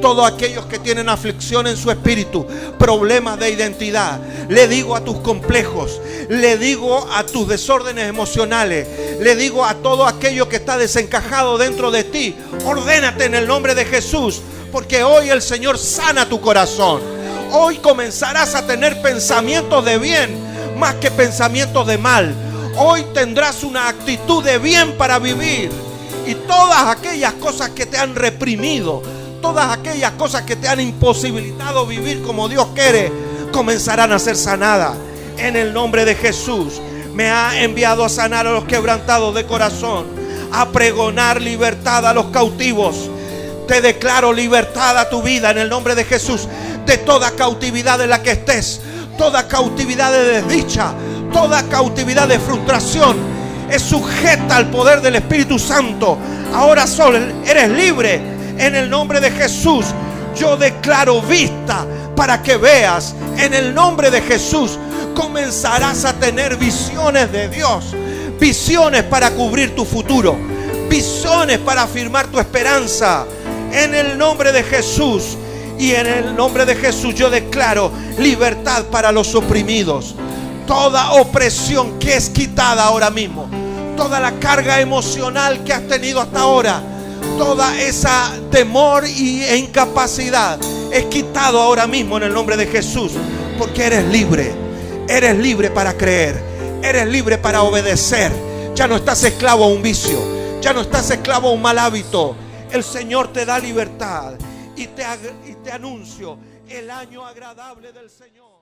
[SPEAKER 1] Todos aquellos que tienen aflicción en su espíritu, problemas de identidad. Le digo a tus complejos, le digo a tus desórdenes emocionales, le digo a todo aquello que está desencajado dentro de ti: ordénate en el nombre de Jesús, porque hoy el Señor sana tu corazón. Hoy comenzarás a tener pensamientos de bien más que pensamientos de mal. Hoy tendrás una actitud de bien para vivir, y todas aquellas cosas que te han reprimido, todas aquellas cosas que te han imposibilitado vivir como Dios quiere, comenzarán a ser sanadas en el nombre de Jesús. Me ha enviado a sanar a los quebrantados de corazón, a pregonar libertad a los cautivos. Te declaro libertad a tu vida en el nombre de Jesús, de toda cautividad en la que estés, toda cautividad de desdicha, toda cautividad de frustración es sujeta al poder del Espíritu Santo. Ahora solo eres libre. En el nombre de Jesús, yo declaro vista para que veas. En el nombre de Jesús, comenzarás a tener visiones de Dios, visiones para cubrir tu futuro, visiones para afirmar tu esperanza. En el nombre de Jesús, y en el nombre de Jesús, yo declaro libertad para los oprimidos. Toda opresión que es quitada ahora mismo, toda la carga emocional que has tenido hasta ahora, toda esa temor e incapacidad es quitado ahora mismo en el nombre de Jesús, porque eres libre. Eres libre para creer, eres libre para obedecer. Ya no estás esclavo a un vicio, ya no estás esclavo a un mal hábito. El Señor te da libertad y te anuncio el año agradable del Señor.